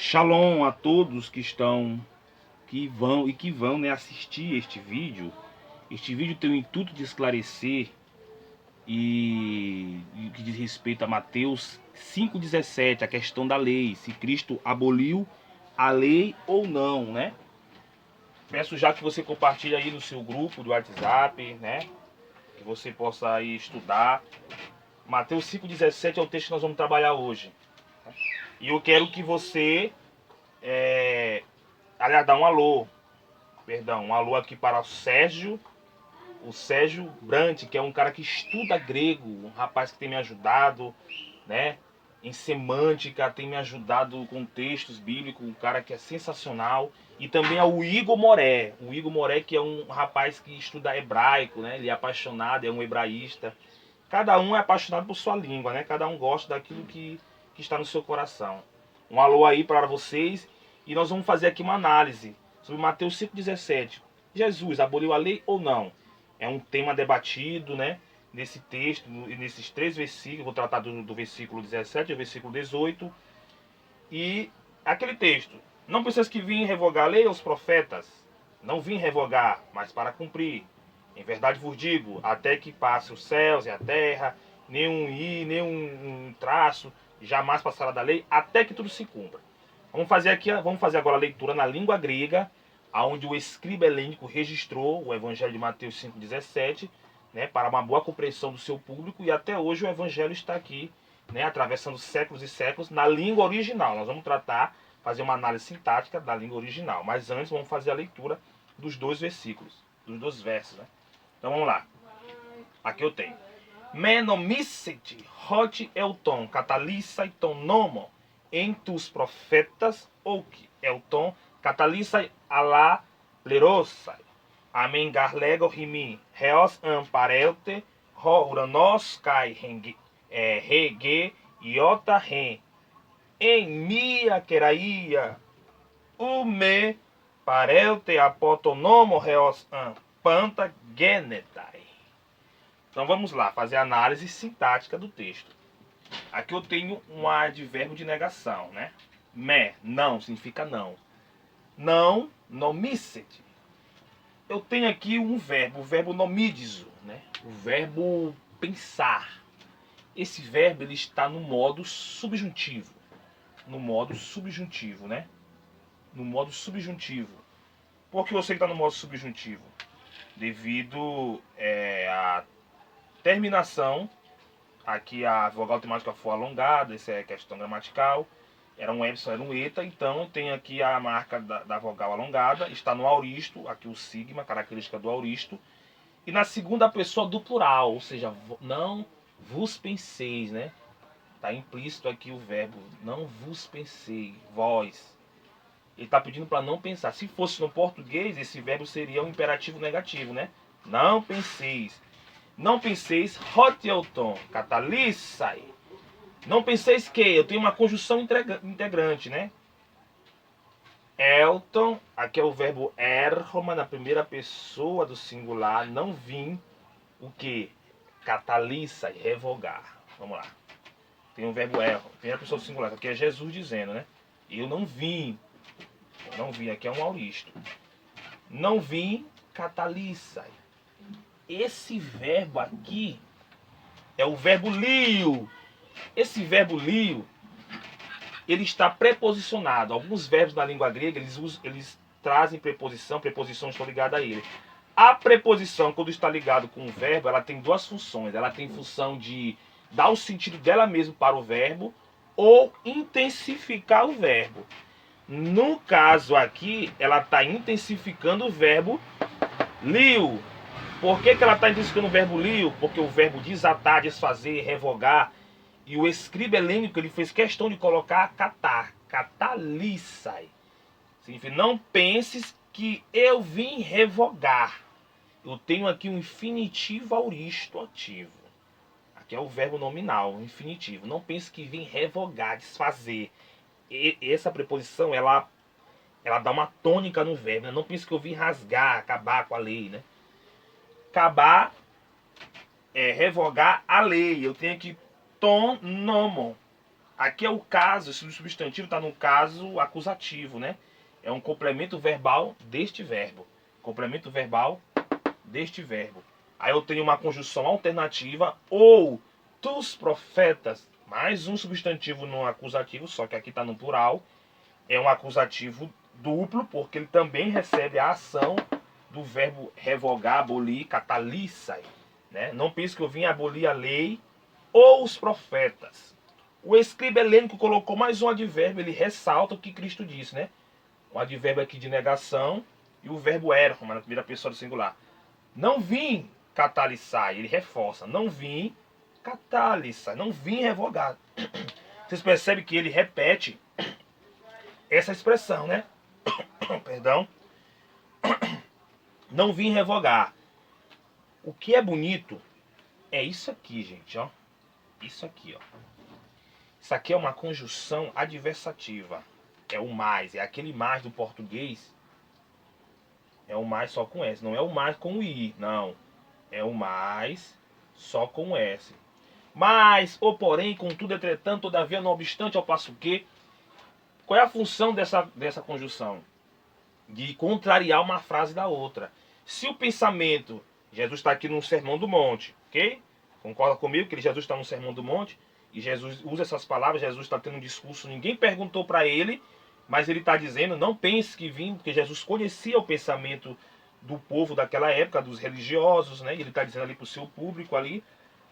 Shalom a todos que vão, né, assistir este vídeo. Este vídeo tem o intuito de esclarecer e o que diz respeito a Mateus 5,17, a questão da lei, se Cristo aboliu a lei ou não, né? Peço já que você compartilhe aí no seu grupo do WhatsApp, né? Que você possa aí estudar. Mateus 5,17 é o texto que nós vamos trabalhar hoje. E eu quero que você aliás, dá um alô. Perdão, um alô aqui para o Sérgio Brant, que é um cara que estuda grego, um rapaz que tem me ajudado, né, em semântica, tem me ajudado com textos bíblicos, um cara que é sensacional. E também é o Igor Moré, que é um rapaz que estuda hebraico, né, ele é apaixonado, é um hebraísta. Cada um é apaixonado por sua língua, né, cada um gosta daquilo que está no seu coração. Um alô aí para vocês, e nós vamos fazer aqui uma análise sobre Mateus 5,17. Jesus aboliu a lei ou não? É um tema debatido, né? Nesse texto, nesses três versículos. Vou tratar do versículo 17 ao versículo 18. E aquele texto: não precisa que vim revogar a lei aos profetas. Não vim revogar, mas para cumprir. Em verdade vos digo, até que passe os céus e a terra, nenhum i, nenhum traço, jamais passará da lei, até que tudo se cumpra. Vamos fazer agora a leitura na língua grega, onde o escriba helênico registrou o Evangelho de Mateus 5,17, né, para uma boa compreensão do seu público, e até hoje o Evangelho está aqui, né, atravessando séculos e séculos, na língua original. Nós vamos fazer uma análise sintática da língua original, mas antes vamos fazer a leitura dos dois versículos, dos dois versos, né? Então vamos lá. Aqui eu tenho: Menomicete, hot euton, catalissaiton nomo, entus profetas, ouki, euton, catalissai ala lerosai, amen garlego rimi, reos amparelte, ho uranos kai rege, iota ren, em mia queraia, ume parelte apotonomo reos panta genetai. Então vamos lá, fazer a análise sintática do texto. Aqui eu tenho um advérbio de negação, né? Me, não, significa não. Não, nomicete. Eu tenho aqui um verbo, o verbo nomidizo, né? O verbo pensar. Esse verbo ele está no modo subjuntivo. No modo subjuntivo, né? No modo subjuntivo. Por que eu sei que está no modo subjuntivo? Devido à terminação. Aqui a vogal temática for alongada, essa é questão gramatical. Era um epsilon, era um eta, então tem aqui a marca da vogal alongada, está no auristo, aqui o sigma, característica do auristo. E na segunda pessoa do plural, ou seja, não vos penseis, né? Está implícito aqui o verbo, não vos pensei, vós. Ele está pedindo para não pensar. Se fosse no português, esse verbo seria um imperativo negativo, né? Não penseis. Não penseis, hoteuton, catalissai. Não penseis que, eu tenho uma conjunção integrante, né? Elton, aqui é o verbo erroma na primeira pessoa do singular, não vim, o que? Catalissai, revogar. Vamos lá. Tem o verbo erro, primeira pessoa do singular, aqui é Jesus dizendo, né? Eu não vim, aqui é um auristo. Não vim, catalissai. Esse verbo aqui é o verbo lio. Esse verbo lio, ele está preposicionado. Alguns verbos da língua grega, eles trazem preposições estão ligadas a ele. A preposição, quando está ligado com o verbo, ela tem duas funções. Ela tem função de dar o sentido dela mesma para o verbo ou intensificar o verbo. No caso aqui, ela está intensificando o verbo lio. Por que ela está intensificando o verbo lio? Porque o verbo desatar, desfazer, revogar. E o escriba helênico ele fez questão de colocar catar, catalissai. Significa, não penses que eu vim revogar. Eu tenho aqui um infinitivo auristo ativo. Aqui é o verbo nominal, infinitivo. Não pense que vim revogar, desfazer. E essa preposição, ela dá uma tônica no verbo, né? Não pense que eu vim rasgar, acabar com a lei, né? Acabar revogar a lei. Eu tenho aqui ton nomo. Aqui é o caso, esse substantivo está no caso acusativo, né? É um complemento verbal deste verbo. Complemento verbal deste verbo. Aí eu tenho uma conjunção alternativa, ou dos profetas, mais um substantivo no acusativo, só que aqui está no plural. É um acusativo duplo, porque ele também recebe a ação do verbo revogar, abolir, catalissai, né? Não pense que eu vim abolir a lei ou os profetas. O escriba helênico colocou mais um advérbio, ele ressalta o que Cristo disse, né? Um advérbio aqui de negação e o verbo erchoma, na primeira pessoa do singular. Não vim catalissai, ele reforça. Não vim catalissai, não vim revogar. Vocês percebem que ele repete essa expressão, né? Perdão. Não vim revogar. O que é bonito é isso aqui, gente, ó. Isso aqui, ó. Isso aqui é uma conjunção adversativa. É o mais, é aquele mais do português. É o mais só com S. Não é o mais com o I, não. É o mais só com o S. Mas, ou porém, contudo, entretanto, todavia, não obstante, ao passo que. Qual é a função dessa conjunção? De contrariar uma frase da outra. Se o pensamento, Jesus está aqui no Sermão do Monte, ok? Concorda comigo que Jesus está no Sermão do Monte? E Jesus usa essas palavras, Jesus está tendo um discurso, ninguém perguntou para ele, mas ele está dizendo, não pense que vim, porque Jesus conhecia o pensamento do povo daquela época, dos religiosos, né? Ele está dizendo ali para o seu público ali,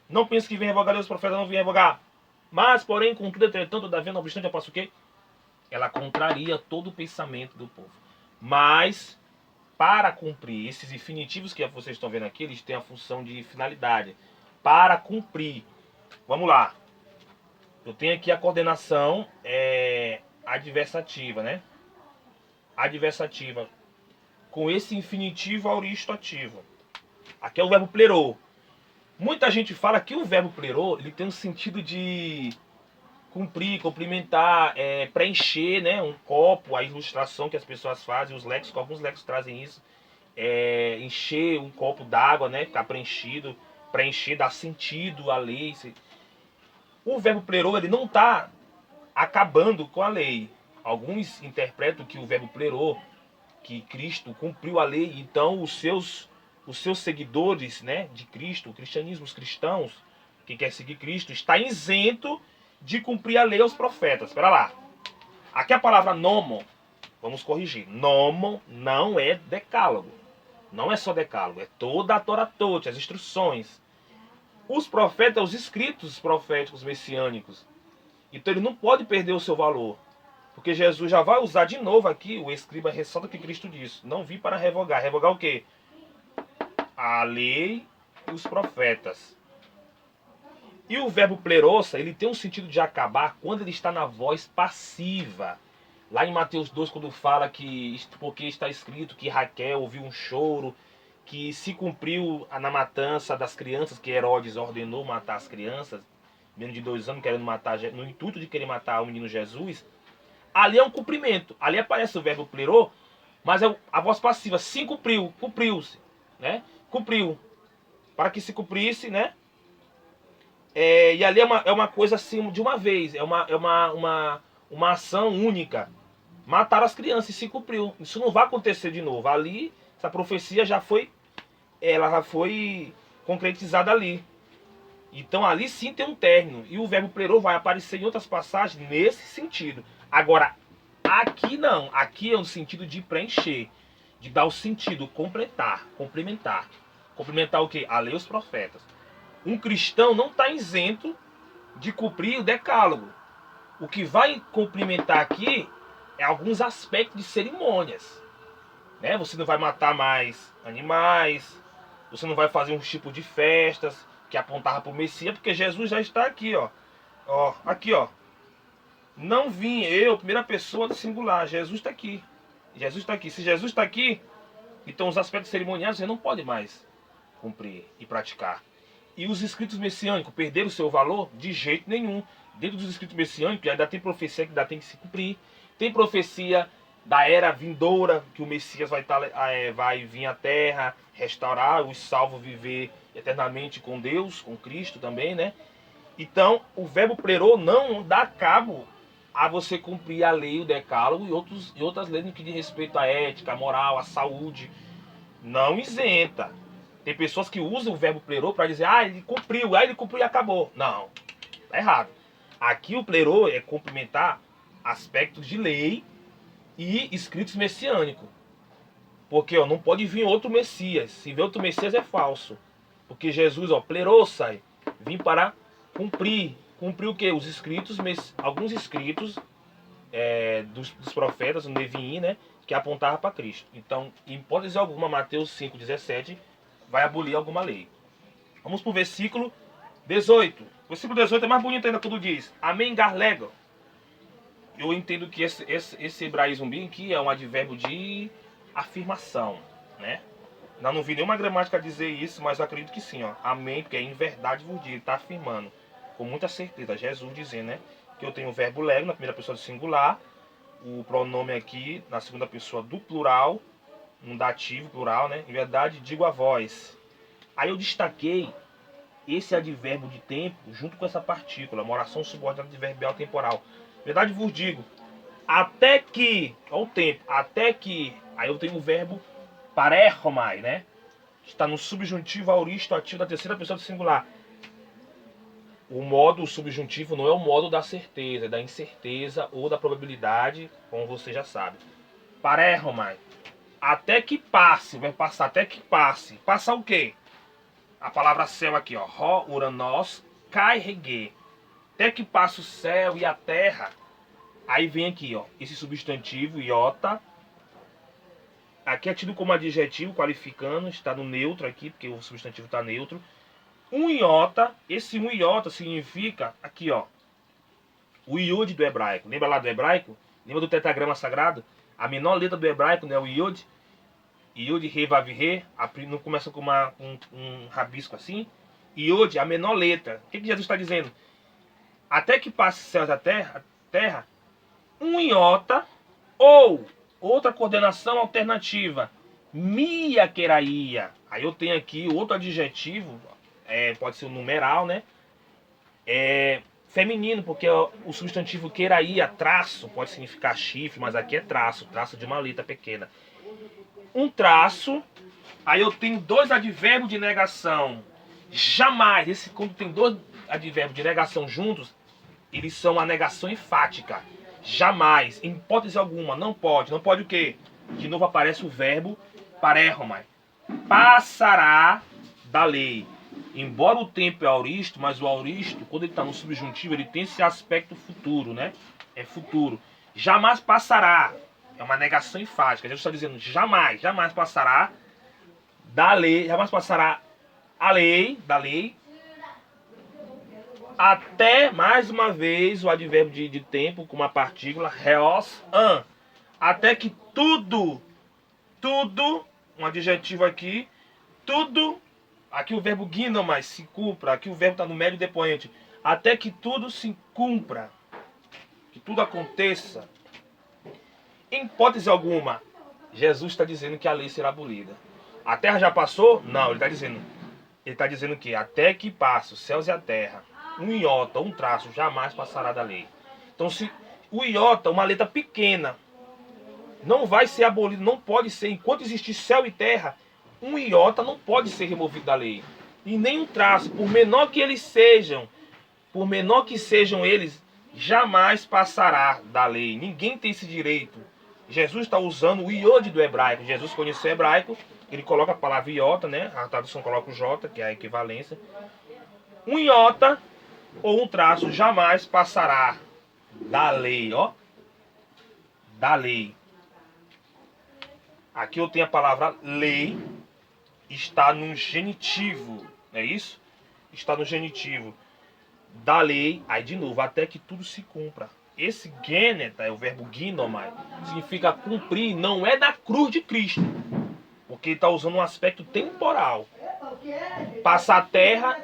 não pense que vem revogar os profetas, não vem revogar. Mas, porém, contudo, entretanto, todavia, não obstante, eu passo o quê? Ela contraria todo o pensamento do povo. Mas, para cumprir esses infinitivos que vocês estão vendo aqui, eles têm a função de finalidade. Para cumprir. Vamos lá. Eu tenho aqui a coordenação adversativa, né? Adversativa. Com esse infinitivo auristoativo. Aqui é o verbo plerô. Muita gente fala que o verbo plerô, ele tem um sentido de cumprir, complementar, preencher, né, um copo, a ilustração que as pessoas fazem, os léxicos, alguns léxicos trazem isso, encher um copo d'água, né, ficar preenchido, preencher, dar sentido à lei. O verbo plerô, ele não está acabando com a lei. Alguns interpretam que o verbo plerô, que Cristo cumpriu a lei, então os seus seguidores, né, de Cristo, o cristianismo, os cristãos, quem quer seguir Cristo, está isento de cumprir a lei aos profetas. Espera lá. Aqui a palavra nomon, vamos corrigir. Nomon não é decálogo. Não é só decálogo, é toda a Torá toda, as instruções. Os profetas, os escritos proféticos messiânicos. Então ele não pode perder o seu valor. Porque Jesus já vai usar de novo aqui, o escriba ressalta o que Cristo disse. Não vim para revogar. Revogar o quê? A lei e os profetas. E o verbo plerosa, ele tem um sentido de acabar quando ele está na voz passiva. Lá em Mateus 2, quando fala que, porque está escrito que Raquel ouviu um choro, que se cumpriu na matança das crianças, que Herodes ordenou matar as crianças, menino de 2 anos querendo matar, no intuito de querer matar o menino Jesus, ali é um cumprimento. Ali aparece o verbo plerô, mas é a voz passiva. Sim, cumpriu, cumpriu-se, né? Cumpriu. Para que se cumprisse, né? E ali é uma coisa assim de uma vez, é uma ação única. Mataram as crianças e se cumpriu. Isso não vai acontecer de novo. Ali, essa profecia ela já foi concretizada ali. Então ali sim tem um término. E o verbo plerô vai aparecer em outras passagens nesse sentido. Agora, aqui não. Aqui é um sentido de preencher, de dar o sentido, completar, complementar. Complementar o quê? A lei e os profetas. Um cristão não está isento de cumprir o decálogo. O que vai complementar aqui é alguns aspectos de cerimônias. Né? Você não vai matar mais animais, você não vai fazer um tipo de festas que apontava para o Messias, porque Jesus já está aqui, ó. Aqui, ó. Não vim eu, primeira pessoa do singular. Jesus está aqui. Jesus está aqui. Se Jesus está aqui, então os aspectos cerimoniais você não pode mais cumprir e praticar. E os escritos messiânicos perderam o seu valor? De jeito nenhum. Dentro dos escritos messiânicos ainda tem profecia que ainda tem que se cumprir. Tem profecia da era vindoura, que o Messias vai vir à terra, restaurar os salvos, viver eternamente com Deus, com Cristo também, né? Então, o verbo plerô não dá cabo a você cumprir a lei, o decálogo e outras leis no que diz respeito à ética, à moral, à saúde. Não isenta. Tem pessoas que usam o verbo plerô para dizer, ele cumpriu e acabou. Não, tá errado. Aqui o plerô é complementar aspectos de lei e escritos messiânicos. Porque não pode vir outro Messias. Se vier outro Messias é falso. Porque Jesus, plerosai, vim para cumprir. Cumprir o quê? Os escritos, alguns escritos dos profetas, o Neviim, né? Que apontava para Cristo. Então, em hipótese alguma, Mateus 5,17 vai abolir alguma lei. Vamos para o versículo 18. O versículo 18 é mais bonito ainda quando diz: Amém, garlego. Eu entendo que esse hebraísmo bem aqui é um advérbio de afirmação, né? Não vi nenhuma gramática dizer isso, mas eu acredito que sim, Amém, porque em verdade vos digo, ele está afirmando com muita certeza. Jesus dizendo, né? Que eu tenho o verbo lego na primeira pessoa do singular, o pronome aqui na segunda pessoa do plural, um dativo plural, né? Em verdade, digo a vós. Aí eu destaquei esse advérbio de tempo junto com essa partícula, uma oração subordinada adverbial temporal. Em verdade vos digo, até que, olha o tempo, até que, aí eu tenho o verbo parechomai, né? Está no subjuntivo auristo ativo da terceira pessoa do singular. O modo subjuntivo não é o modo da certeza, é da incerteza ou da probabilidade, como você já sabe. Parechomai. Até que passe, vai passar até que passe. Passar o quê? A palavra céu aqui, Ro, uranos, kai, regue. Até que passe o céu e a terra. Aí vem aqui, esse substantivo, iota. Aqui é tido como adjetivo qualificando, está no neutro aqui, porque o substantivo está neutro. Um iota, esse um iota significa, aqui o iod do hebraico. Lembra lá do hebraico? Lembra do tetragrama sagrado? A menor letra do hebraico, né, o iod. Iod, re, vav, re, não começa com um rabisco assim. Iod, a menor letra. O que Jesus está dizendo? Até que passe céus da terra, um iota ou outra coordenação alternativa, miaqueraia. Aí eu tenho aqui outro adjetivo, pode ser o numeral, né? Feminino, porque o substantivo queraia, traço, pode significar chifre, mas aqui é traço de uma letra pequena. Um traço, aí eu tenho dois advérbios de negação. Jamais, quando tem dois advérbios de negação juntos, eles são uma negação enfática. Jamais, em hipótese alguma, não pode. Não pode o quê? De novo aparece o verbo parechomai. Passará da lei. Embora o tempo é auristo, mas o auristo, quando ele está no subjuntivo, ele tem esse aspecto futuro, né? É futuro. Jamais passará. É uma negação enfática. Jesus está dizendo jamais, jamais passará da lei, jamais passará a lei, da lei, até, mais uma vez, o advérbio de tempo com uma partícula, reos, an. Até que tudo, um adjetivo aqui, tudo, aqui o verbo ginomai, se cumpra, aqui o verbo está no médio depoente. Até que tudo se cumpra, que tudo aconteça. Em hipótese alguma, Jesus está dizendo que a lei será abolida. A terra já passou? Não, ele está dizendo que até que passe os céus e a terra, um iota, um traço, jamais passará da lei. Então, se o iota, uma letra pequena, não vai ser abolido, não pode ser, enquanto existir céu e terra, um iota não pode ser removido da lei. E nem um traço, por menor que eles sejam, eles, jamais passará da lei. Ninguém tem esse direito. Jesus está usando o iod do hebraico. Jesus conheceu o hebraico, ele coloca a palavra iota, né? A tradução coloca o J, que é a equivalência. Um iota ou um traço jamais passará da lei, da lei. Aqui eu tenho a palavra lei, está no genitivo, não é isso? Está no genitivo da lei, aí de novo, até que tudo se cumpra. Esse geneta, é o verbo ginomai, significa cumprir, não é da cruz de Cristo, porque ele está usando um aspecto temporal. Passar terra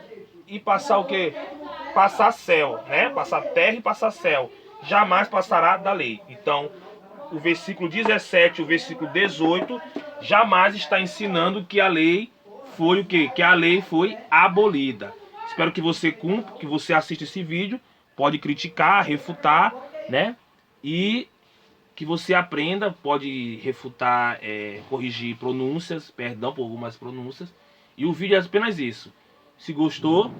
e passar o quê? Passar céu, né? Passar terra e passar céu. Jamais passará da lei. Então, o versículo 17 e o versículo 18 jamais está ensinando que a lei foi o quê? Que a lei foi abolida. Espero que você cumpra, que você assista esse vídeo. Pode criticar, refutar, né? E que você aprenda, pode refutar, corrigir pronúncias, perdão por algumas pronúncias. E o vídeo é apenas isso. Se gostou,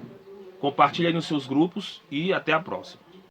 compartilhe aí nos seus grupos e até a próxima.